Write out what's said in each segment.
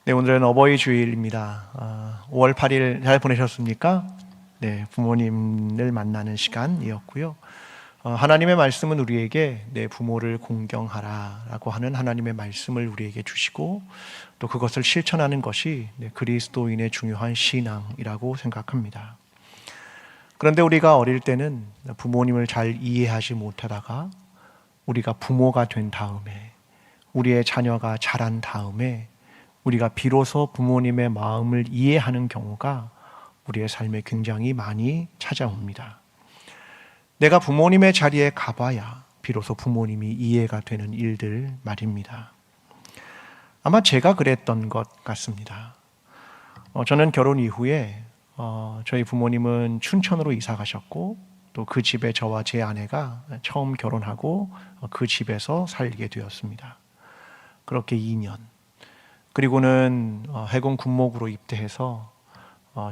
네, 오늘은 어버이 주일입니다. 5월 8일 잘 보내셨습니까? 네, 부모님을 만나는 시간이었고요. 하나님의 말씀은 우리에게 내 부모를 공경하라라고 하는 하나님의 말씀을 우리에게 주시고 또 그것을 실천하는 것이 그리스도인의 중요한 신앙이라고 생각합니다. 그런데 우리가 어릴 때는 부모님을 잘 이해하지 못하다가 우리가 부모가 된 다음에 우리의 자녀가 자란 다음에 우리가 비로소 부모님의 마음을 이해하는 경우가 우리의 삶에 굉장히 많이 찾아옵니다. 내가 부모님의 자리에 가봐야 비로소 부모님이 이해가 되는 일들 말입니다. 아마 제가 그랬던 것 같습니다. 저는 결혼 이후에 저희 부모님은 춘천으로 이사 가셨고 또 그 집에 저와 제 아내가 처음 결혼하고 그 집에서 살게 되었습니다. 그렇게 2년. 그리고는 해군 군목으로 입대해서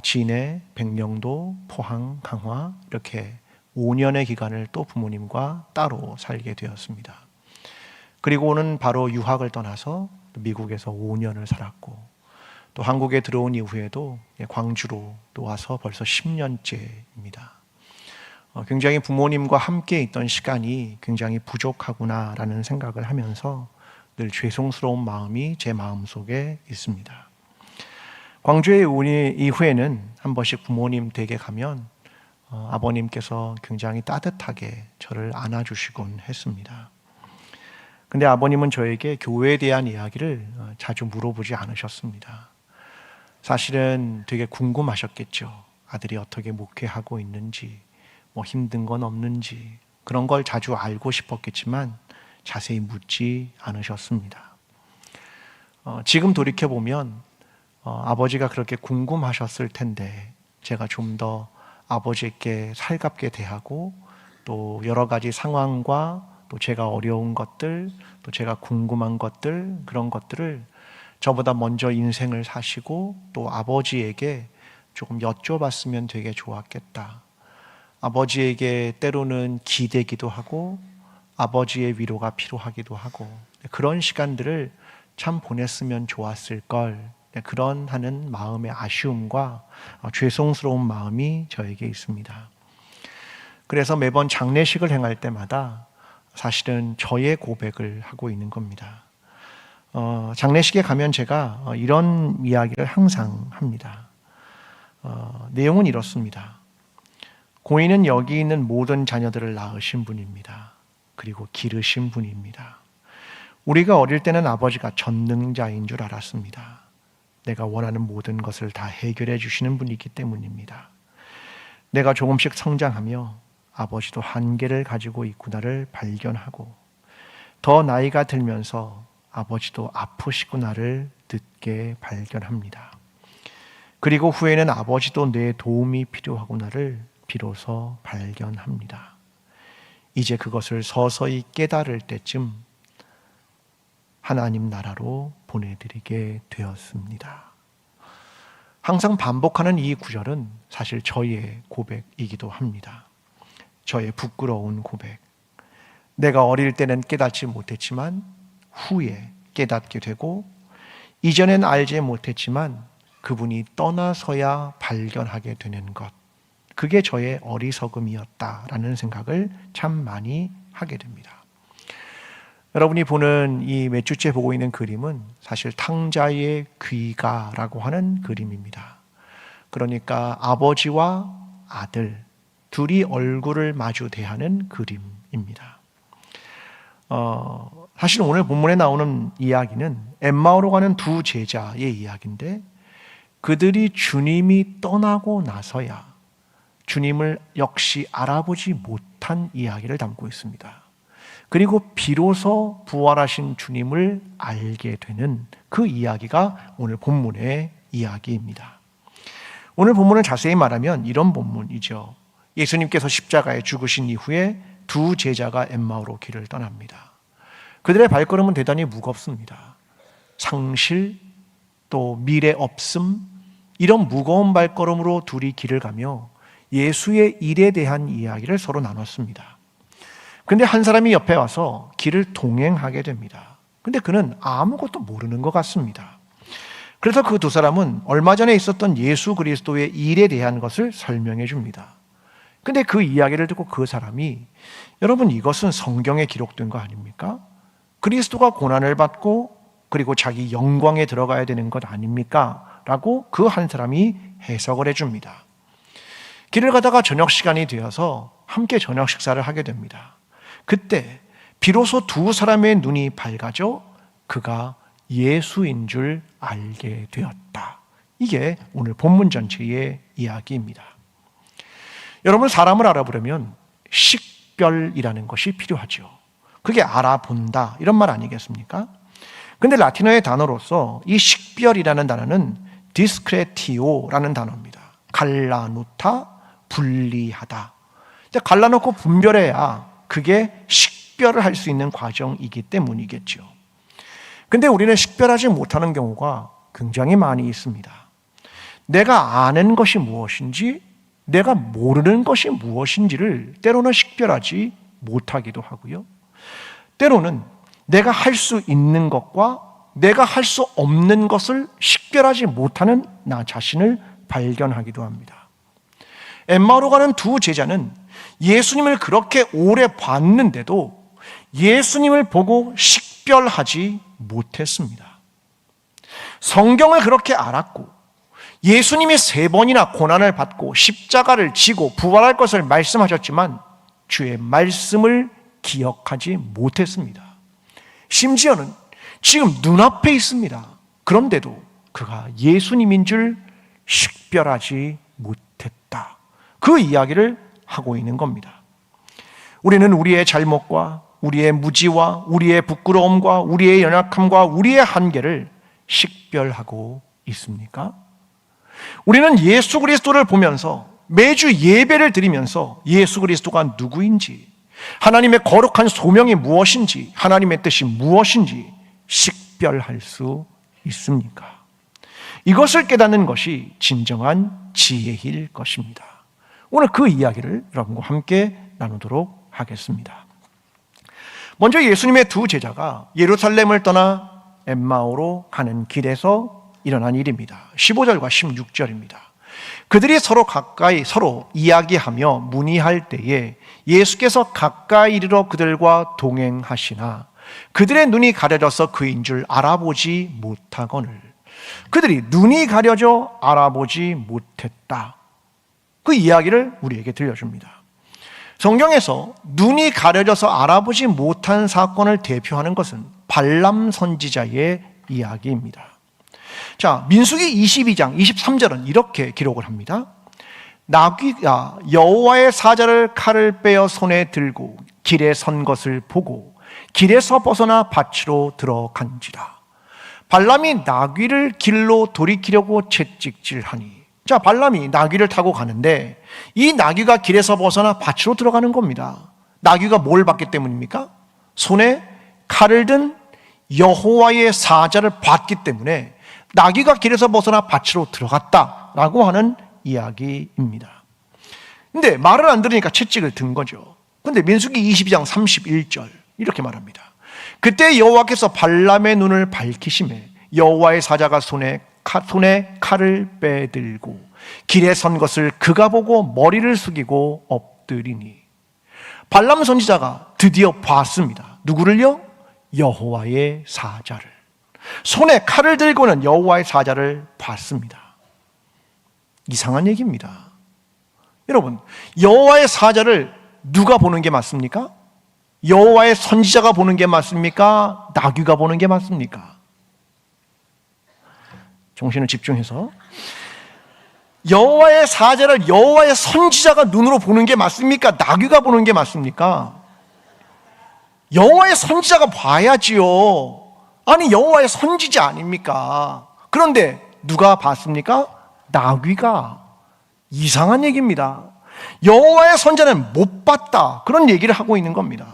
진해, 백령도, 포항, 강화 이렇게 5년의 기간을 또 부모님과 따로 살게 되었습니다. 그리고는 바로 유학을 떠나서 미국에서 5년을 살았고 또 한국에 들어온 이후에도 광주로 또 와서 벌써 10년째입니다. 굉장히 부모님과 함께 있던 시간이 굉장히 부족하구나라는 생각을 하면서 늘 죄송스러운 마음이 제 마음속에 있습니다. 광주에 온 이후에는 한 번씩 부모님 댁에 가면 아버님께서 굉장히 따뜻하게 저를 안아주시곤 했습니다. 근데 아버님은 저에게 교회에 대한 이야기를 자주 물어보지 않으셨습니다. 사실은 되게 궁금하셨겠죠. 아들이 어떻게 목회하고 있는지, 뭐 힘든 건 없는지 그런 걸 자주 알고 싶었겠지만 자세히 묻지 않으셨습니다. 지금 돌이켜보면 아버지가 그렇게 궁금하셨을 텐데 제가 좀 더 아버지께 살갑게 대하고 또 여러 가지 상황과 또 제가 어려운 것들 또 제가 궁금한 것들 그런 것들을 저보다 먼저 인생을 사시고 또 아버지에게 조금 여쭤봤으면 되게 좋았겠다. 아버지에게 때로는 기대기도 하고 아버지의 위로가 필요하기도 하고 그런 시간들을 참 보냈으면 좋았을 걸 그런 하는 마음의 아쉬움과 죄송스러운 마음이 저에게 있습니다. 그래서 매번 장례식을 행할 때마다 사실은 저의 고백을 하고 있는 겁니다. 장례식에 가면 제가 이런 이야기를 항상 합니다. 내용은 이렇습니다. 고인은 여기 있는 모든 자녀들을 낳으신 분입니다. 그리고 기르신 분입니다. 우리가 어릴 때는 아버지가 전능자인 줄 알았습니다. 내가 원하는 모든 것을 다 해결해 주시는 분이기 때문입니다. 내가 조금씩 성장하며 아버지도 한계를 가지고 있구나를 발견하고 더 나이가 들면서 아버지도 아프시구나를 늦게 발견합니다. 그리고 후에는 아버지도 내 도움이 필요하구나를 비로소 발견합니다. 이제 그것을 서서히 깨달을 때쯤 하나님 나라로 보내드리게 되었습니다. 항상 반복하는 이 구절은 사실 저의 고백이기도 합니다. 저의 부끄러운 고백. 내가 어릴 때는 깨닫지 못했지만 후에 깨닫게 되고 이전엔 알지 못했지만 그분이 떠나서야 발견하게 되는 것. 그게 저의 어리석음이었다라는 생각을 참 많이 하게 됩니다. 여러분이 보는 이 몇 주째 보고 있는 그림은 사실 탕자의 귀가라고 하는 그림입니다. 그러니까 아버지와 아들 둘이 얼굴을 마주 대하는 그림입니다. 사실 오늘 본문에 나오는 이야기는 엠마오로 가는 두 제자의 이야기인데 그들이 주님이 떠나고 나서야 주님을 역시 알아보지 못한 이야기를 담고 있습니다. 그리고 비로소 부활하신 주님을 알게 되는 그 이야기가 오늘 본문의 이야기입니다. 오늘 본문을 자세히 말하면 이런 본문이죠. 예수님께서 십자가에 죽으신 이후에 두 제자가 엠마오로 길을 떠납니다. 그들의 발걸음은 대단히 무겁습니다. 상실, 또 미래 없음, 이런 무거운 발걸음으로 둘이 길을 가며 예수의 일에 대한 이야기를 서로 나눴습니다. 근데 한 사람이 옆에 와서 길을 동행하게 됩니다. 근데 그는 아무것도 모르는 것 같습니다. 그래서 그 두 사람은 얼마 전에 있었던 예수 그리스도의 일에 대한 것을 설명해 줍니다. 근데 그 이야기를 듣고 그 사람이, 여러분 이것은 성경에 기록된 거 아닙니까? 그리스도가 고난을 받고 그리고 자기 영광에 들어가야 되는 것 아닙니까? 라고 그 한 사람이 해석을 해줍니다. 길을 가다가 저녁 시간이 되어서 함께 저녁 식사를 하게 됩니다. 그때 비로소 두 사람의 눈이 밝아져 그가 예수인 줄 알게 되었다. 이게 오늘 본문 전체의 이야기입니다. 여러분, 사람을 알아보려면 식별이라는 것이 필요하죠. 그게 알아본다 이런 말 아니겠습니까? 근데 라틴어의 단어로서 이 식별이라는 단어는 디스크레티오라는 단어입니다. 갈라놓다, 분리하다. 갈라놓고 분별해야 그게 식별을 할 수 있는 과정이기 때문이겠죠. 근데 우리는 식별하지 못하는 경우가 굉장히 많이 있습니다. 내가 아는 것이 무엇인지, 내가 모르는 것이 무엇인지를 때로는 식별하지 못하기도 하고요. 때로는 내가 할 수 있는 것과 내가 할 수 없는 것을 식별하지 못하는 나 자신을 발견하기도 합니다. 엠마오로 가는 두 제자는 예수님을 그렇게 오래 봤는데도 예수님을 보고 식별하지 못했습니다. 성경을 그렇게 알았고 예수님이 3번이나 고난을 받고 십자가를 지고 부활할 것을 말씀하셨지만 주의 말씀을 기억하지 못했습니다. 심지어는 지금 눈앞에 있습니다. 그런데도 그가 예수님인 줄 식별하지 못했다. 그 이야기를 하고 있는 겁니다. 우리는 우리의 잘못과 우리의 무지와 우리의 부끄러움과 우리의 연약함과 우리의 한계를 식별하고 있습니까? 우리는 예수 그리스도를 보면서 매주 예배를 드리면서 예수 그리스도가 누구인지, 하나님의 거룩한 소명이 무엇인지, 하나님의 뜻이 무엇인지 식별할 수 있습니까? 이것을 깨닫는 것이 진정한 지혜일 것입니다. 오늘 그 이야기를 여러분과 함께 나누도록 하겠습니다. 먼저 예수님의 두 제자가 예루살렘을 떠나 엠마오로 가는 길에서 일어난 일입니다. 15절과 16절입니다. 그들이 서로 가까이 서로 이야기하며 문의할 때에 예수께서 가까이 이르러 그들과 동행하시나 그들의 눈이 가려져서 그인 줄 알아보지 못하거늘. 그들이 눈이 가려져 알아보지 못했다. 그 이야기를 우리에게 들려줍니다. 성경에서 눈이 가려져서 알아보지 못한 사건을 대표하는 것은 발람 선지자의 이야기입니다. 자, 민수기 22장 23절은 이렇게 기록을 합니다. 나귀가 여호와의 사자를 칼을 빼어 손에 들고 길에 선 것을 보고 길에서 벗어나 밭으로 들어간지라. 발람이 나귀를 길로 돌이키려고 채찍질하니. 자, 발람이 나귀를 타고 가는데 이 나귀가 길에서 벗어나 밭으로 들어가는 겁니다. 나귀가 뭘 봤기 때문입니까? 손에 칼을 든 여호와의 사자를 봤기 때문에 나귀가 길에서 벗어나 밭으로 들어갔다라고 하는 이야기입니다. 근데 말을 안 들으니까 채찍을 든 거죠. 근데 민수기 22장 31절 이렇게 말합니다. 그때 여호와께서 발람의 눈을 밝히시매 여호와의 사자가 손에 칼을 빼들고 길에 선 것을 그가 보고 머리를 숙이고 엎드리니. 발람 선지자가 드디어 봤습니다. 누구를요? 여호와의 사자를. 손에 칼을 들고는 여호와의 사자를 봤습니다. 이상한 얘기입니다. 여러분, 여호와의 사자를 누가 보는 게 맞습니까? 여호와의 선지자가 보는 게 맞습니까? 나귀가 보는 게 맞습니까? 정신을 집중해서. 여호와의 사자를 여호와의 선지자가 눈으로 보는 게 맞습니까? 나귀가 보는 게 맞습니까? 여호와의 선지자가 봐야지요. 아니, 여호와의 선지자 아닙니까? 그런데 누가 봤습니까? 나귀가. 이상한 얘기입니다. 여호와의 선지자는 못 봤다, 그런 얘기를 하고 있는 겁니다.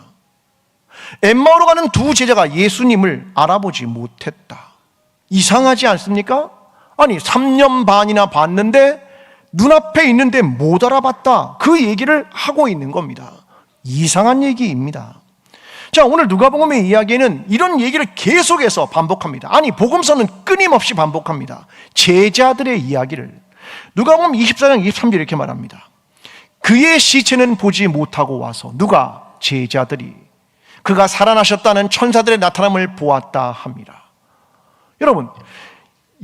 엠마오로 가는 두 제자가 예수님을 알아보지 못했다. 이상하지 않습니까? 아니, 3년 반이나 봤는데 눈앞에 있는데 못 알아봤다, 그 얘기를 하고 있는 겁니다. 이상한 얘기입니다. 자, 오늘 누가복음의 이야기는 이런 얘기를 계속해서 반복합니다. 아니, 복음서는 끊임없이 반복합니다. 제자들의 이야기를. 누가복음 24장 23절 이렇게 말합니다. 그의 시체는 보지 못하고 와서 누가? 제자들이 그가 살아나셨다는 천사들의 나타남을 보았다 합니다. 여러분,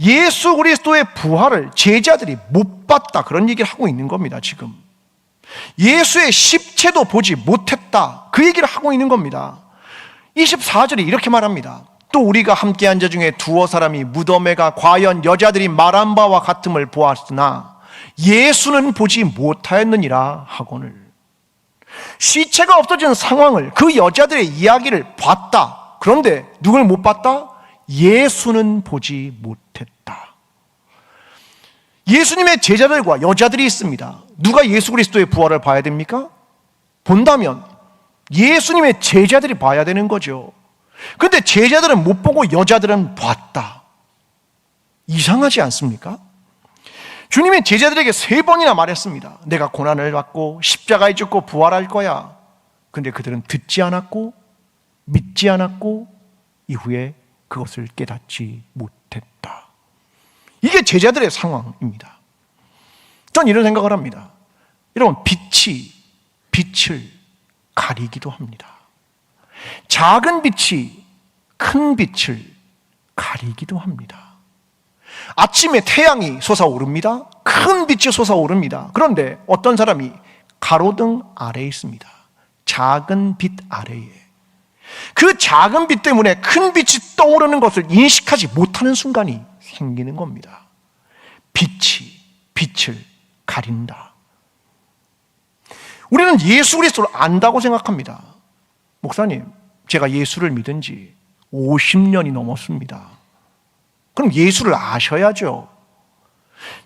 예수 그리스도의 부활을 제자들이 못 봤다, 그런 얘기를 하고 있는 겁니다. 지금 예수의 십체도 보지 못했다, 그 얘기를 하고 있는 겁니다. 24절에 이렇게 말합니다. 또 우리가 함께한 자 중에 두어 사람이 무덤에 가 과연 여자들이 말한 바와 같음을 보았으나 예수는 보지 못하였느니라 하거늘. 시체가 없어진 상황을, 그 여자들의 이야기를 봤다. 그런데 누굴 못 봤다? 예수는 보지 못했다. 예수님의 제자들과 여자들이 있습니다. 누가 예수 그리스도의 부활을 봐야 됩니까? 본다면 예수님의 제자들이 봐야 되는 거죠. 그런데 제자들은 못 보고 여자들은 봤다. 이상하지 않습니까? 주님의 제자들에게 3번이나 말했습니다. 내가 고난을 받고 십자가에 죽고 부활할 거야. 그런데 그들은 듣지 않았고 믿지 않았고 이후에 그것을 깨닫지 못했다. 이게 제자들의 상황입니다. 전 이런 생각을 합니다. 여러분, 빛이 빛을 가리기도 합니다. 작은 빛이 큰 빛을 가리기도 합니다. 아침에 태양이 솟아오릅니다. 큰 빛이 솟아오릅니다. 그런데 어떤 사람이 가로등 아래에 있습니다. 작은 빛 아래에. 그 작은 빛 때문에 큰 빛이 떠오르는 것을 인식하지 못하는 순간이 생기는 겁니다. 빛이 빛을 가린다. 우리는 예수 그리스도를 안다고 생각합니다. 목사님, 제가 예수를 믿은 지 50년이 넘었습니다. 그럼 예수를 아셔야죠.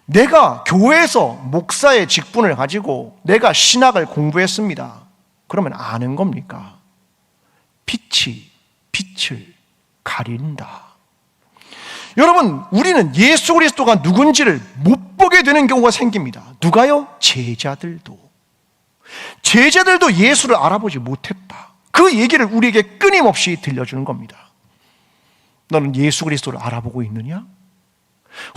내가 교회에서 목사의 직분을 가지고 내가 신학을 공부했습니다. 그러면 아는 겁니까? 빛이 빛을 가린다. 여러분, 우리는 예수 그리스도가 누군지를 못 보게 되는 경우가 생깁니다. 누가요? 제자들도 예수를 알아보지 못했다. 그 얘기를 우리에게 끊임없이 들려주는 겁니다. 너는 예수 그리스도를 알아보고 있느냐?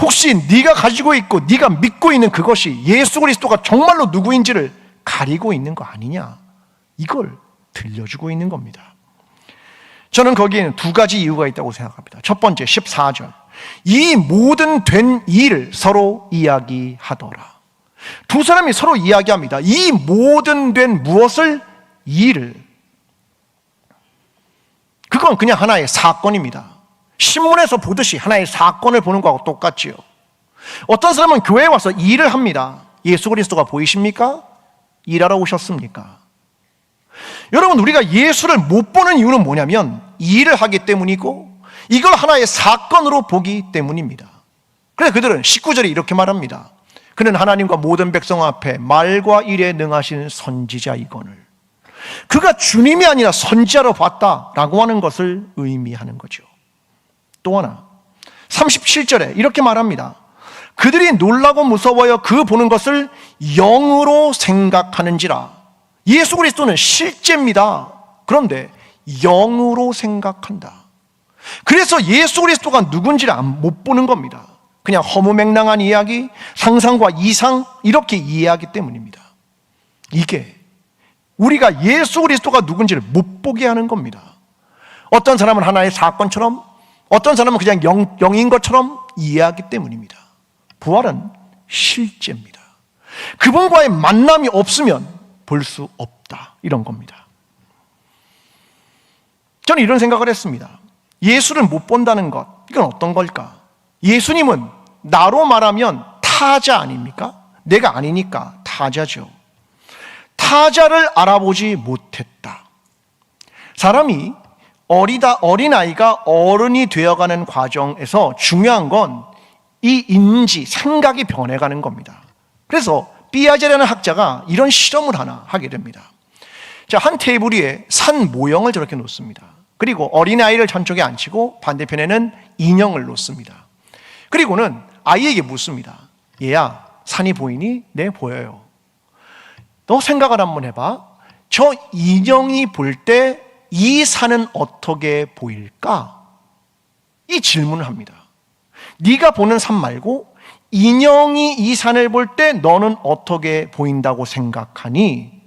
혹시 네가 가지고 있고 네가 믿고 있는 그것이 예수 그리스도가 정말로 누구인지를 가리고 있는 거 아니냐? 이걸 들려주고 있는 겁니다. 저는 거기에는 2가지 이유가 있다고 생각합니다. 첫 번째, 14절. 이 모든 된 일을 서로 이야기하더라. 두 사람이 서로 이야기합니다. 이 모든 된 무엇을? 일을. 그건 그냥 하나의 사건입니다. 신문에서 보듯이 하나의 사건을 보는 거하고 똑같지요. 어떤 사람은 교회에 와서 일을 합니다. 예수 그리스도가 보이십니까? 일하러 오셨습니까? 여러분, 우리가 예수를 못 보는 이유는 뭐냐면 일을 하기 때문이고 이걸 하나의 사건으로 보기 때문입니다. 그래서 그들은 19절에 이렇게 말합니다. 그는 하나님과 모든 백성 앞에 말과 일에 능하신 선지자이거늘. 그가 주님이 아니라 선지자로 봤다라고 하는 것을 의미하는 거죠. 또 하나, 37절에 이렇게 말합니다. 그들이 놀라고 무서워요. 그 보는 것을 영으로 생각하는지라. 예수 그리스도는 실제입니다. 그런데 영으로 생각한다. 그래서 예수 그리스도가 누군지를 못 보는 겁니다. 그냥 허무맹랑한 이야기, 상상과 이상, 이렇게 이해하기 때문입니다. 이게 우리가 예수 그리스도가 누군지를 못 보게 하는 겁니다. 어떤 사람은 하나의 사건처럼, 어떤 사람은 그냥 영인 것처럼 이해하기 때문입니다. 부활은 실제입니다. 그분과의 만남이 없으면 볼 수 없다, 이런 겁니다. 저는 이런 생각을 했습니다. 예수를 못 본다는 것, 이건 어떤 걸까? 예수님은 나로 말하면 타자 아닙니까? 내가 아니니까 타자죠. 타자를 알아보지 못했다. 사람이 어린아이가 어른이 되어가는 과정에서 중요한 건 이 인지, 생각이 변해가는 겁니다. 그래서 삐아제라는 학자가 이런 실험을 하나 하게 됩니다. 자, 한 테이블 위에 산 모형을 저렇게 놓습니다. 그리고 어린아이를 한쪽에 앉히고 반대편에는 인형을 놓습니다. 그리고는 아이에게 묻습니다. 얘야, 산이 보이니? 네, 보여요. 너 생각을 한번 해봐. 저 인형이 볼 때 이 산은 어떻게 보일까? 이 질문을 합니다. 네가 보는 산 말고 인형이 이 산을 볼 때 너는 어떻게 보인다고 생각하니?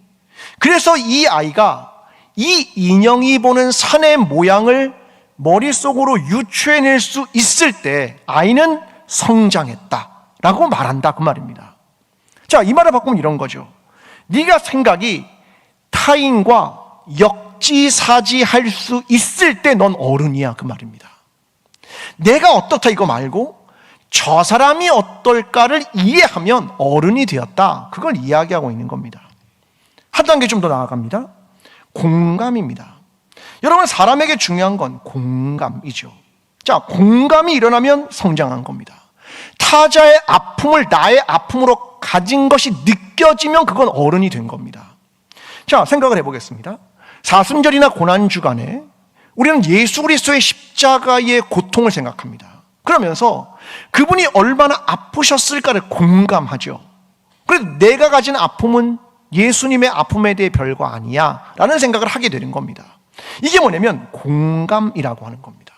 그래서 이 아이가 이 인형이 보는 산의 모양을 머릿속으로 유추해낼 수 있을 때 아이는 성장했다라고 말한다, 그 말입니다. 자, 이 말을 바꾸면 이런 거죠. 네가 생각이 타인과 역지사지할 수 있을 때 넌 어른이야, 그 말입니다. 내가 어떻다 이거 말고 저 사람이 어떨까를 이해하면 어른이 되었다, 그걸 이야기하고 있는 겁니다. 한 단계 좀 더 나아갑니다. 공감입니다. 여러분, 사람에게 중요한 건 공감이죠. 자, 공감이 일어나면 성장한 겁니다. 타자의 아픔을 나의 아픔으로 가진 것이 느껴지면 그건 어른이 된 겁니다. 자, 생각을 해보겠습니다. 사순절이나 고난주간에 우리는 예수 그리스도의 십자가의 고통을 생각합니다. 그러면서 그분이 얼마나 아프셨을까를 공감하죠. 그래도 내가 가진 아픔은 예수님의 아픔에 대해 별거 아니야 라는 생각을 하게 되는 겁니다. 이게 뭐냐면 공감이라고 하는 겁니다.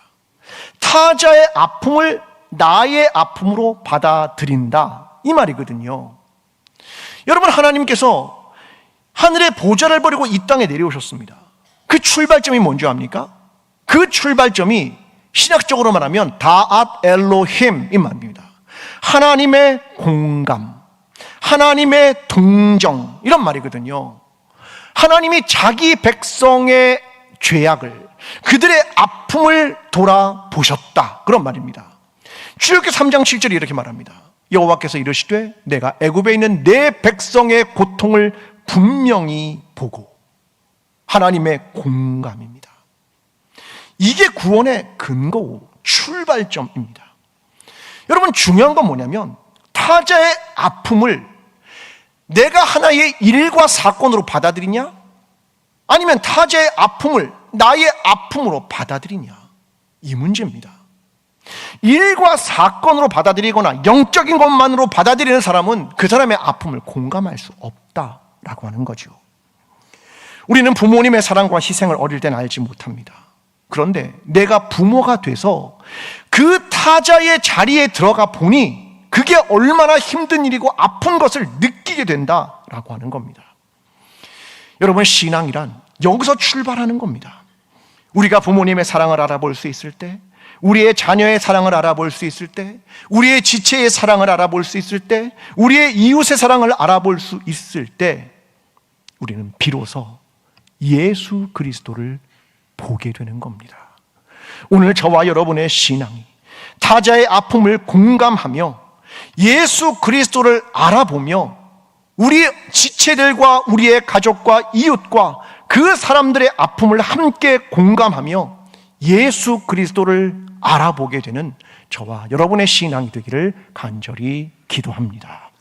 타자의 아픔을 나의 아픔으로 받아들인다, 이 말이거든요. 여러분, 하나님께서 하늘의 보좌를 버리고 이 땅에 내려오셨습니다. 그 출발점이 뭔지 압니까? 그 출발점이 신학적으로 말하면 다앗 엘로힘 이 말입니다. 하나님의 공감, 하나님의 동정, 이런 말이거든요. 하나님이 자기 백성의 죄악을, 그들의 아픔을 돌아보셨다, 그런 말입니다. 출애굽기 3장 7절이 이렇게 말합니다. 여호와께서 이르시되 내가 애굽에 있는 내 백성의 고통을 분명히 보고. 하나님의 공감입니다. 이게 구원의 근거고 출발점입니다. 여러분, 중요한 건 뭐냐면 타자의 아픔을 내가 하나의 일과 사건으로 받아들이냐, 아니면 타자의 아픔을 나의 아픔으로 받아들이냐, 이 문제입니다. 일과 사건으로 받아들이거나 영적인 것만으로 받아들이는 사람은 그 사람의 아픔을 공감할 수 없다라고 하는 거죠. 우리는 부모님의 사랑과 희생을 어릴 때는 알지 못합니다. 그런데 내가 부모가 돼서 그 타자의 자리에 들어가 보니 그게 얼마나 힘든 일이고 아픈 것을 느끼게 된다라고 하는 겁니다. 여러분, 신앙이란 여기서 출발하는 겁니다. 우리가 부모님의 사랑을 알아볼 수 있을 때, 우리의 자녀의 사랑을 알아볼 수 있을 때, 우리의 지체의 사랑을 알아볼 수 있을 때, 우리의 이웃의 사랑을 알아볼 수 있을 때 우리는 비로소 예수 그리스도를 보게 되는 겁니다. 오늘 저와 여러분의 신앙이 타자의 아픔을 공감하며 예수 그리스도를 알아보며 우리 지체들과 우리의 가족과 이웃과 그 사람들의 아픔을 함께 공감하며 예수 그리스도를 알아보게 되는 저와 여러분의 신앙이 되기를 간절히 기도합니다.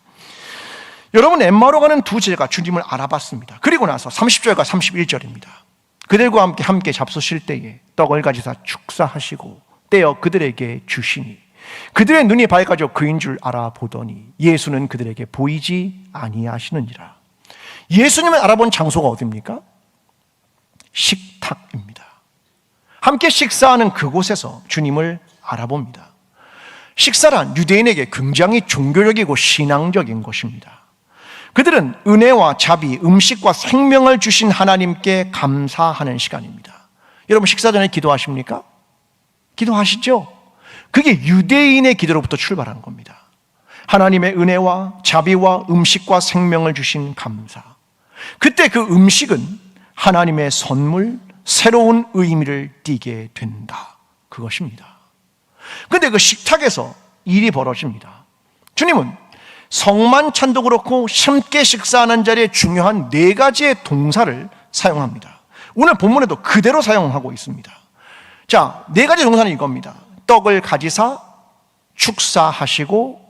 여러분, 엠마오로 가는 두 제자가 주님을 알아봤습니다. 그리고 나서 30절과 31절입니다. 그들과 함께 잡수실 때에 떡을 가지사 축사하시고 떼어 그들에게 주시니 그들의 눈이 밝아져 그인 줄 알아보더니 예수는 그들에게 보이지 아니하시느니라. 예수님을 알아본 장소가 어디입니까? 식탁입니다. 함께 식사하는 그곳에서 주님을 알아봅니다. 식사란 유대인에게 굉장히 종교적이고 신앙적인 것입니다. 그들은 은혜와 자비, 음식과 생명을 주신 하나님께 감사하는 시간입니다. 여러분, 식사 전에 기도하십니까? 기도하시죠? 그게 유대인의 기도로부터 출발한 겁니다. 하나님의 은혜와 자비와 음식과 생명을 주신 감사. 그때 그 음식은 하나님의 선물, 새로운 의미를 띠게 된다, 그것입니다. 그런데 그 식탁에서 일이 벌어집니다. 주님은 성만찬도 그렇고 함께 식사하는 자리에 중요한 4가지의 동사를 사용합니다. 오늘 본문에도 그대로 사용하고 있습니다. 자, 4가지 동사는 이겁니다. 떡을 가지사 축사하시고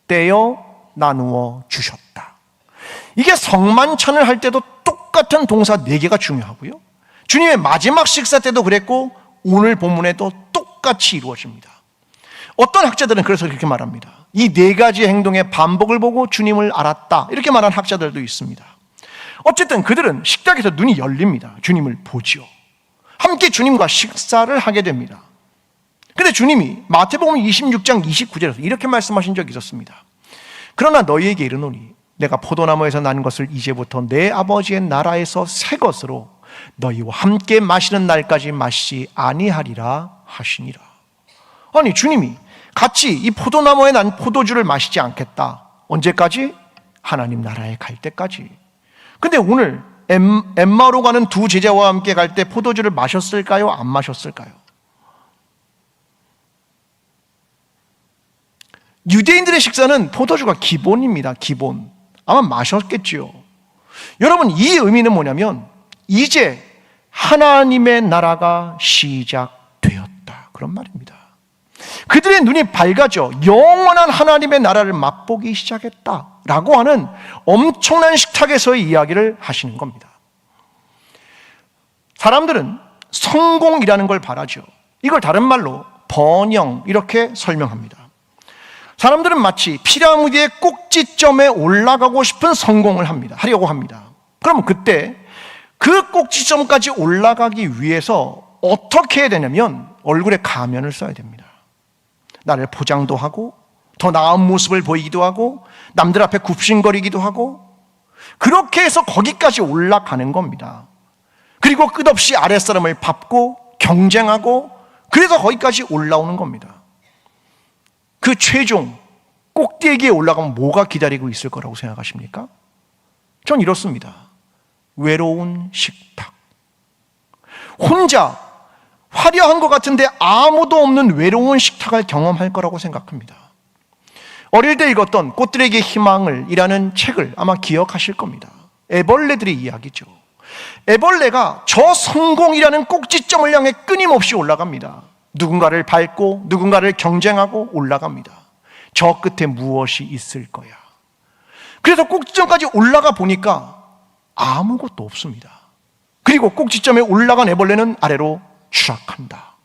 떼어 나누어 주셨다. 이게 성만찬을 할 때도 똑같은 동사 4개가 중요하고요, 주님의 마지막 식사 때도 그랬고 오늘 본문에도 똑같이 이루어집니다. 어떤 학자들은 그래서 그렇게 말합니다. 이 4가지 행동의 반복을 보고 주님을 알았다, 이렇게 말하는 학자들도 있습니다. 어쨌든 그들은 식탁에서 눈이 열립니다. 주님을 보지요. 함께 주님과 식사를 하게 됩니다. 근데 주님이 마태복음 26장 29절에서 이렇게 말씀하신 적이 있었습니다. 그러나 너희에게 이르노니 내가 포도나무에서 난 것을 이제부터 내 아버지의 나라에서 새 것으로 너희와 함께 마시는 날까지 마시지 아니하리라 하시니라. 아니, 주님이 같이 이 포도나무에 난 포도주를 마시지 않겠다. 언제까지? 하나님 나라에 갈 때까지. 근데 오늘 엠마오로 가는 두 제자와 함께 갈 때 포도주를 마셨을까요? 안 마셨을까요? 유대인들의 식사는 포도주가 기본입니다. 기본. 아마 마셨겠지요. 여러분, 이 의미는 뭐냐면 이제 하나님의 나라가 시작되었다, 그런 말입니다. 그들의 눈이 밝아져 영원한 하나님의 나라를 맛보기 시작했다라고 하는 엄청난 식탁에서의 이야기를 하시는 겁니다. 사람들은 성공이라는 걸 바라죠. 이걸 다른 말로 번영, 이렇게 설명합니다. 사람들은 마치 피라미드의 꼭지점에 올라가고 싶은 성공을 하려고 합니다. 그러면 그때 그 꼭지점까지 올라가기 위해서 어떻게 해야 되냐면 얼굴에 가면을 써야 됩니다. 나를 포장도 하고 더 나은 모습을 보이기도 하고 남들 앞에 굽신거리기도 하고, 그렇게 해서 거기까지 올라가는 겁니다. 그리고 끝없이 아랫사람을 밟고 경쟁하고, 그래서 거기까지 올라오는 겁니다. 그 최종 꼭대기에 올라가면 뭐가 기다리고 있을 거라고 생각하십니까? 전 이렇습니다. 외로운 식탁. 혼자 화려한 것 같은데 아무도 없는 외로운 식탁을 경험할 거라고 생각합니다. 어릴 때 읽었던 꽃들에게 희망을 이라는 책을 아마 기억하실 겁니다. 애벌레들의 이야기죠. 애벌레가 저 성공이라는 꼭지점을 향해 끊임없이 올라갑니다. 누군가를 밟고 누군가를 경쟁하고 올라갑니다. 저 끝에 무엇이 있을 거야. 그래서 꼭지점까지 올라가 보니까 아무것도 없습니다. 그리고 꼭지점에 올라간 애벌레는 아래로 추락한다.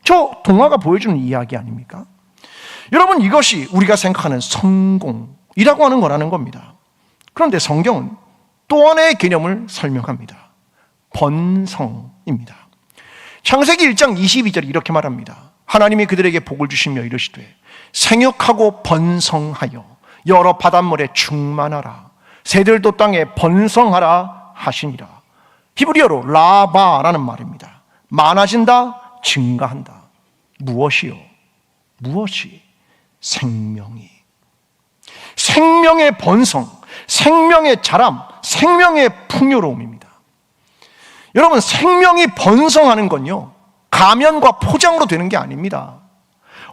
저 동화가 보여주는 이야기 아닙니까? 여러분, 이것이 우리가 생각하는 성공이라고 하는 거라는 겁니다. 그런데 성경은 또 하나의 개념을 설명합니다. 번성입니다. 창세기 1장 22절이 이렇게 말합니다. 하나님이 그들에게 복을 주시며 이르시되 생육하고 번성하여 여러 바닷물에 충만하라, 새들도 땅에 번성하라 하시니라. 히브리어로 라바라는 말입니다. 많아진다, 증가한다. 무엇이요? 무엇이? 생명이. 생명의 번성, 생명의 자람, 생명의 풍요로움입니다. 여러분, 생명이 번성하는 건요, 가면과 포장으로 되는 게 아닙니다.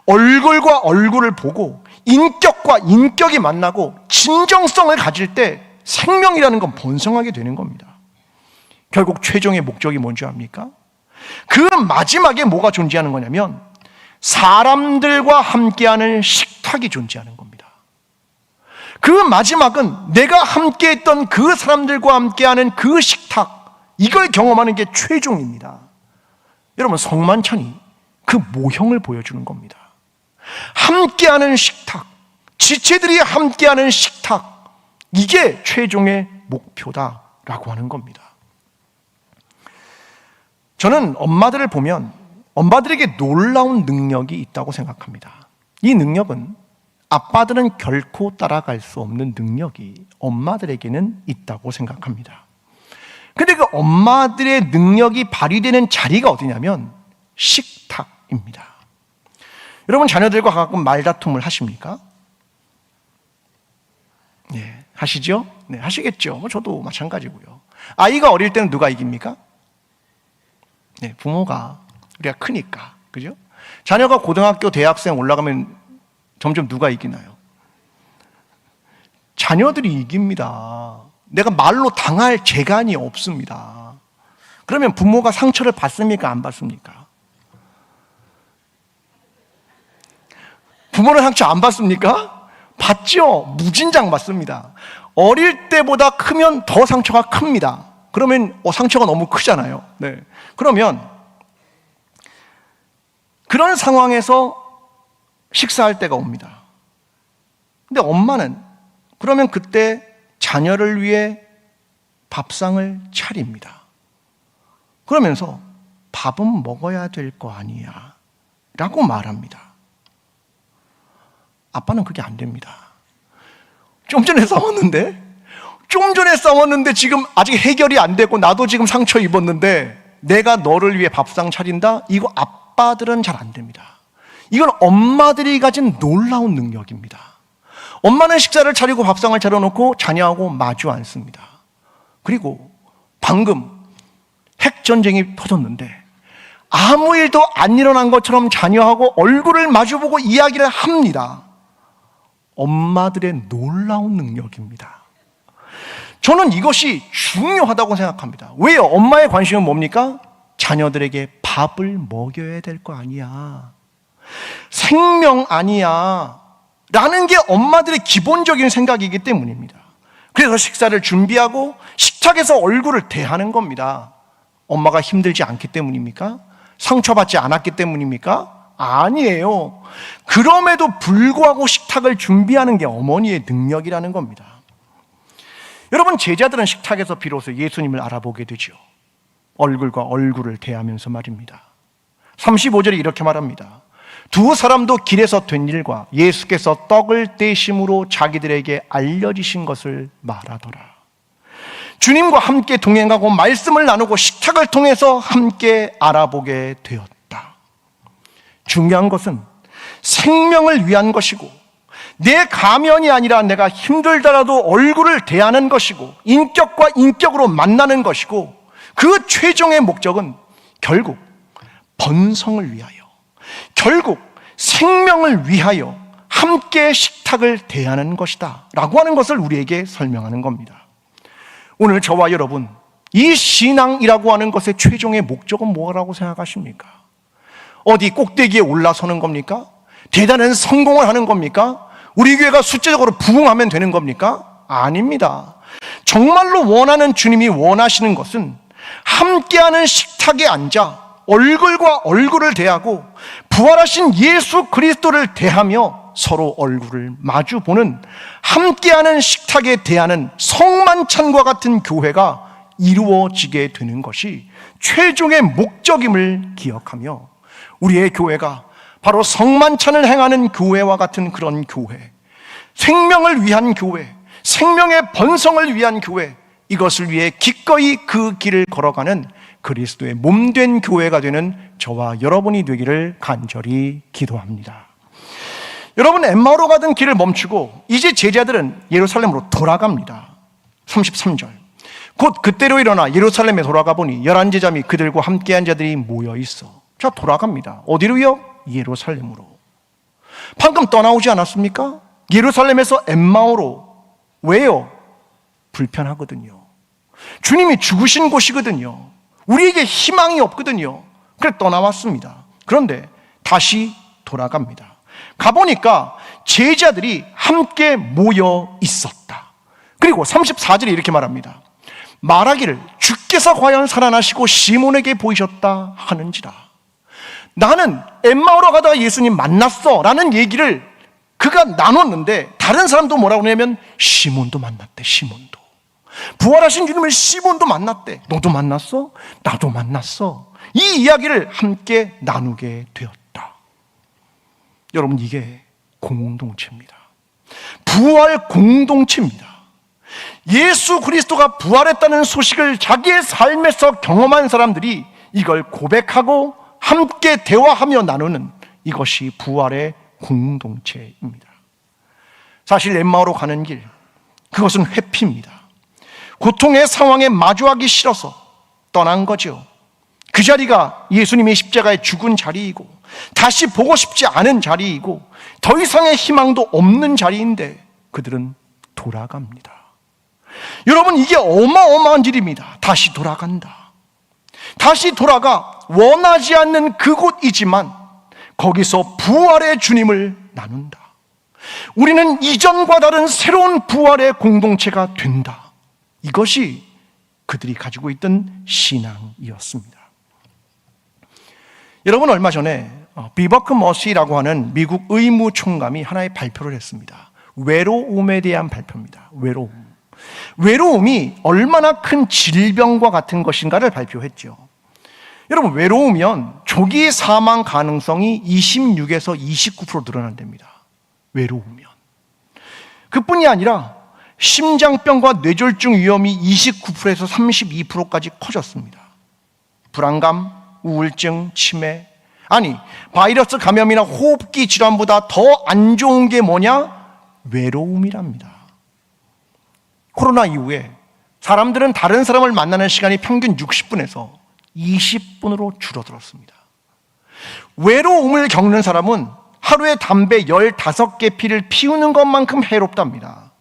얼굴과 얼굴을 보고 인격과 인격이 만나고 진정성을 가질 때 생명이라는 건 번성하게 되는 겁니다. 결국 최종의 목적이 뭔지 압니까? 그 마지막에 뭐가 존재하는 거냐면 사람들과 함께하는 식탁이 존재하는 겁니다. 그 마지막은 내가 함께했던 그 사람들과 함께하는 그 식탁, 이걸 경험하는 게 최종입니다. 여러분, 성만찬이 그 모형을 보여주는 겁니다. 함께하는 식탁, 지체들이 함께하는 식탁, 이게 최종의 목표다라고 하는 겁니다. 저는 엄마들을 보면 엄마들에게 놀라운 능력이 있다고 생각합니다. 이 능력은 아빠들은 결코 따라갈 수 없는 능력이 엄마들에게는 있다고 생각합니다. 근데 그 엄마들의 능력이 발휘되는 자리가 어디냐면 식탁입니다. 여러분, 자녀들과 가끔 말다툼을 하십니까? 네, 하시죠? 네, 하시겠죠. 저도 마찬가지고요. 아이가 어릴 때는 누가 이깁니까? 네, 부모가. 우리가 크니까. 그죠? 자녀가 고등학교, 대학생 올라가면 점점 누가 이기나요? 자녀들이 이깁니다. 내가 말로 당할 재간이 없습니다. 그러면 부모가 상처를 받습니까? 안 받습니까? 부모는 상처 안 받습니까? 받죠. 무진장 받습니다. 어릴 때보다 크면 더 상처가 큽니다. 그러면 상처가 너무 크잖아요. 네. 그러면 그런 상황에서 식사할 때가 옵니다. 근데 엄마는 그러면 그때 자녀를 위해 밥상을 차립니다. 그러면서 밥은 먹어야 될 거 아니야 라고 말합니다. 아빠는 그게 안 됩니다. 좀 전에 싸웠는데 지금 아직 해결이 안 되고 나도 지금 상처 입었는데 내가 너를 위해 밥상 차린다? 이거 아빠들은 잘 안 됩니다. 이건 엄마들이 가진 놀라운 능력입니다. 엄마는 식사를 차리고 밥상을 차려놓고 자녀하고 마주 앉습니다. 그리고 방금 핵전쟁이 터졌는데 아무 일도 안 일어난 것처럼 자녀하고 얼굴을 마주보고 이야기를 합니다. 엄마들의 놀라운 능력입니다. 저는 이것이 중요하다고 생각합니다. 왜요? 엄마의 관심은 뭡니까? 자녀들에게 밥을 먹여야 될 거 아니야, 생명 아니야 라는 게 엄마들의 기본적인 생각이기 때문입니다. 그래서 식사를 준비하고 식탁에서 얼굴을 대하는 겁니다. 엄마가 힘들지 않기 때문입니까? 상처받지 않았기 때문입니까? 아니에요. 그럼에도 불구하고 식탁을 준비하는 게 어머니의 능력이라는 겁니다. 여러분, 제자들은 식탁에서 비로소 예수님을 알아보게 되죠. 얼굴과 얼굴을 대하면서 말입니다. 35절에 이렇게 말합니다. 두 사람도 길에서 된 일과 예수께서 떡을 떼심으로 자기들에게 알려주신 것을 말하더라. 주님과 함께 동행하고 말씀을 나누고 식탁을 통해서 함께 알아보게 되었다. 중요한 것은 생명을 위한 것이고 내 가면이 아니라 내가 힘들더라도 얼굴을 대하는 것이고 인격과 인격으로 만나는 것이고 그 최종의 목적은 결국 번성을 위하여, 결국 생명을 위하여 함께 식탁을 대하는 것이다 라고 하는 것을 우리에게 설명하는 겁니다. 오늘 저와 여러분, 이 신앙이라고 하는 것의 최종의 목적은 뭐라고 생각하십니까? 어디 꼭대기에 올라서는 겁니까? 대단한 성공을 하는 겁니까? 우리 교회가 숫자적으로 부흥하면 되는 겁니까? 아닙니다. 정말로 원하는 주님이 원하시는 것은 함께하는 식탁에 앉아 얼굴과 얼굴을 대하고 부활하신 예수 그리스도를 대하며 서로 얼굴을 마주보는 함께하는 식탁에 대하는 성만찬과 같은 교회가 이루어지게 되는 것이 최종의 목적임을 기억하며 우리의 교회가 바로 성만찬을 행하는 교회와 같은 그런 교회, 생명을 위한 교회, 생명의 번성을 위한 교회, 이것을 위해 기꺼이 그 길을 걸어가는 그리스도의 몸된 교회가 되는 저와 여러분이 되기를 간절히 기도합니다. 여러분, 엠마오로 가던 길을 멈추고 이제 제자들은 예루살렘으로 돌아갑니다. 33절. 곧 그때로 일어나 예루살렘에 돌아가 보니 11제자 및 그들과 함께한 자들이 모여 있어. 자, 돌아갑니다. 어디로요? 예루살렘으로. 방금 떠나오지 않았습니까? 예루살렘에서 엠마오로. 왜요? 불편하거든요. 주님이 죽으신 곳이거든요. 우리에게 희망이 없거든요. 그래서 떠나왔습니다. 그런데 다시 돌아갑니다. 가보니까 제자들이 함께 모여 있었다. 그리고 34절에 이렇게 말합니다. 말하기를 주께서 과연 살아나시고 시몬에게 보이셨다 하는지라. 나는 엠마오로 가다가 예수님 만났어 라는 얘기를 그가 나눴는데 다른 사람도 뭐라고 하냐면 시몬도 만났대. 시몬도 부활하신 주님을 시몬도 만났대. 너도 만났어? 나도 만났어. 이 이야기를 함께 나누게 되었다. 여러분, 이게 공동체입니다. 부활 공동체입니다. 예수 그리스도가 부활했다는 소식을 자기의 삶에서 경험한 사람들이 이걸 고백하고 함께 대화하며 나누는 이것이 부활의 공동체입니다. 사실 엠마오로 가는 길, 그것은 회피입니다. 고통의 상황에 마주하기 싫어서 떠난 거죠. 그 자리가 예수님이 십자가에 죽은 자리이고 다시 보고 싶지 않은 자리이고 더 이상의 희망도 없는 자리인데 그들은 돌아갑니다. 여러분, 이게 어마어마한 일입니다. 다시 돌아간다. 다시 돌아가 원하지 않는 그곳이지만 거기서 부활의 주님을 나눈다. 우리는 이전과 다른 새로운 부활의 공동체가 된다. 이것이 그들이 가지고 있던 신앙이었습니다. 여러분, 얼마 전에 비버크 머시라고 하는 미국 의무총감이 하나의 발표를 했습니다. 외로움에 대한 발표입니다. 외로움이 얼마나 큰 질병과 같은 것인가를 발표했죠. 여러분, 외로우면 조기 사망 가능성이 26에서 29% 늘어난답니다. 외로우면. 그뿐이 아니라 심장병과 뇌졸중 위험이 29%에서 32%까지 커졌습니다. 불안감, 우울증, 치매, 아니 바이러스 감염이나 호흡기 질환보다 더 안 좋은 게 뭐냐? 외로움이랍니다. 코로나 이후에 사람들은 다른 사람을 만나는 시간이 평균 60분에서 20분으로 줄어들었습니다. 외로움을 겪는 사람은 하루에 담배 15개 피를 피우는 것만큼 해롭답니다.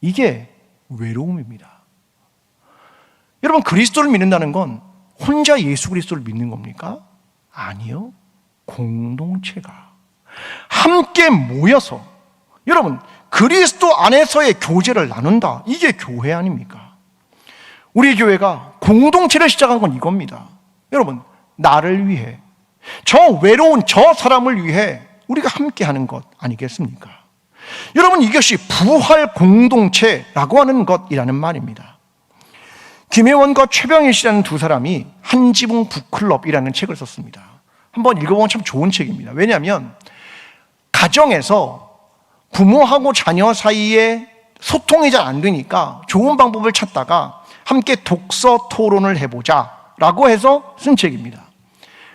이게 외로움입니다. 여러분, 그리스도를 믿는다는 건 혼자 예수 그리스도를 믿는 겁니까? 아니요. 공동체가 함께 모여서 여러분 그리스도 안에서의 교제를 나눈다. 이게 교회 아닙니까? 우리 교회가 공동체를 시작한 건 이겁니다. 여러분, 나를 위해, 저 외로운 저 사람을 위해 우리가 함께 하는 것 아니겠습니까? 여러분, 이것이 부활 공동체라고 하는 것이라는 말입니다. 김혜원과 최병일 씨라는 두 사람이 한지붕 북클럽이라는 책을 썼습니다. 한번 읽어보면 참 좋은 책입니다. 왜냐하면 가정에서 부모하고 자녀 사이에 소통이 잘 안 되니까 좋은 방법을 찾다가 함께 독서 토론을 해보자 라고 해서 쓴 책입니다.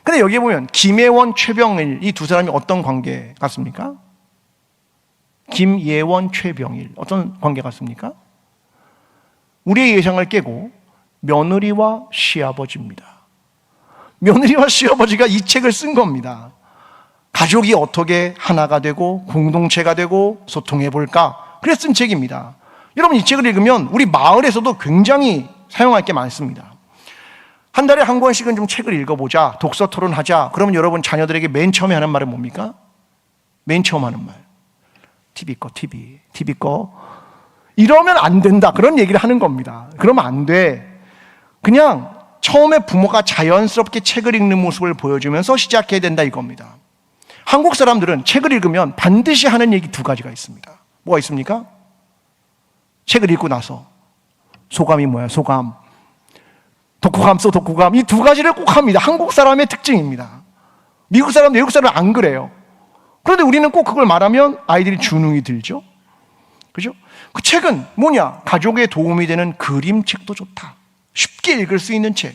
근데 여기에 보면 김예원, 최병일 이 두 사람이 어떤 관계 같습니까? 김예원, 최병일 어떤 관계 같습니까? 우리의 예상을 깨고 며느리와 시아버지입니다. 며느리와 시아버지가 이 책을 쓴 겁니다. 가족이 어떻게 하나가 되고 공동체가 되고 소통해 볼까? 그래서 쓴 책입니다. 여러분, 이 책을 읽으면 우리 마을에서도 굉장히 사용할 게 많습니다. 한 달에 한 권씩은 좀 책을 읽어보자, 독서 토론하자. 그러면 여러분 자녀들에게 맨 처음에 하는 말은 뭡니까? 맨 처음 하는 말, TV 꺼, TV 꺼. 이러면 안 된다, 그런 얘기를 하는 겁니다. 그러면 안 돼. 그냥 처음에 부모가 자연스럽게 책을 읽는 모습을 보여주면서 시작해야 된다, 이겁니다. 한국 사람들은 책을 읽으면 반드시 하는 얘기 두 가지가 있습니다. 뭐가 있습니까? 책을 읽고 나서 소감이 뭐야? 소감. 독후감 써, 독후감. 이 두 가지를 꼭 합니다. 한국 사람의 특징입니다. 미국 사람, 외국 사람은 안 그래요. 그런데 우리는 꼭 그걸 말하면 아이들이 주눅이 들죠. 그죠? 그 책은 뭐냐? 가족에 도움이 되는 그림책도 좋다. 쉽게 읽을 수 있는 책.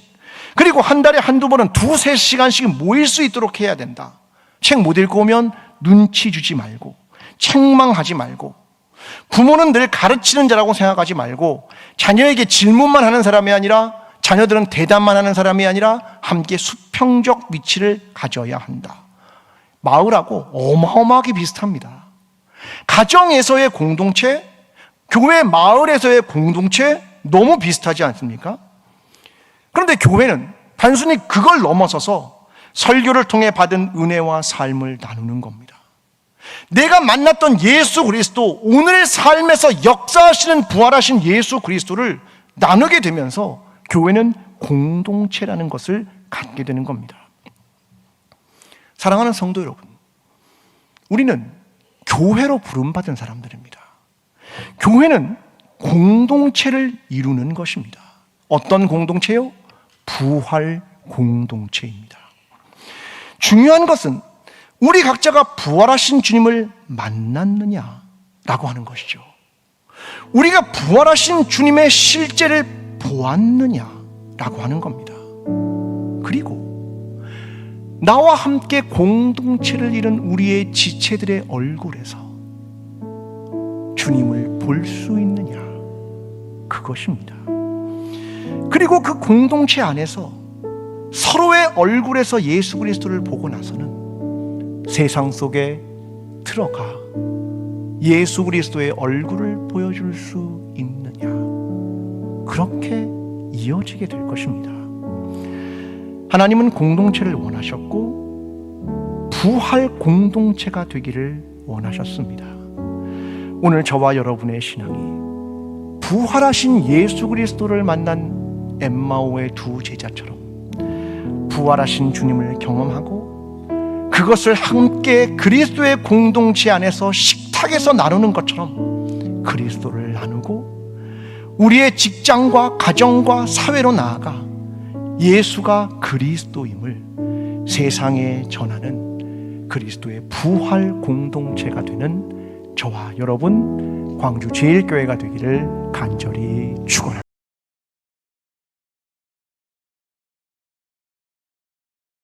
그리고 한 달에 한두 번은 2-3시간씩 모일 수 있도록 해야 된다. 책 못 읽고 오면 눈치 주지 말고, 책망하지 말고, 부모는 늘 가르치는 자라고 생각하지 말고, 자녀에게 질문만 하는 사람이 아니라, 자녀들은 대답만 하는 사람이 아니라 함께 수평적 위치를 가져야 한다. 마을하고 어마어마하게 비슷합니다. 가정에서의 공동체, 교회 마을에서의 공동체 너무 비슷하지 않습니까? 그런데 교회는 단순히 그걸 넘어서서 설교를 통해 받은 은혜와 삶을 나누는 겁니다. 내가 만났던 예수 그리스도, 오늘 삶에서 역사하시는 부활하신 예수 그리스도를 나누게 되면서 교회는 공동체라는 것을 갖게 되는 겁니다. 사랑하는 성도 여러분, 우리는 교회로 부름받은 사람들입니다. 교회는 공동체를 이루는 것입니다. 어떤 공동체요? 부활 공동체입니다. 중요한 것은 우리 각자가 부활하신 주님을 만났느냐라고 하는 것이죠. 우리가 부활하신 주님의 실제를 보았느냐라고 하는 겁니다. 그리고 나와 함께 공동체를 이룬 우리의 지체들의 얼굴에서 주님을 볼 수 있느냐, 그것입니다. 그리고 그 공동체 안에서 서로의 얼굴에서 예수 그리스도를 보고 나서는 세상 속에 들어가 예수 그리스도의 얼굴을 보여줄 수 있느냐, 그렇게 이어지게 될 것입니다. 하나님은 공동체를 원하셨고 부활 공동체가 되기를 원하셨습니다. 오늘 저와 여러분의 신앙이 부활하신 예수 그리스도를 만난 엠마오의 두 제자처럼 부활하신 주님을 경험하고 그것을 함께 그리스도의 공동체 안에서 식탁에서 나누는 것처럼 그리스도를 나누고 우리의 직장과 가정과 사회로 나아가 예수가 그리스도임을 세상에 전하는 그리스도의 부활 공동체가 되는 저와 여러분 광주 제일교회가 되기를 간절히 축원합니다.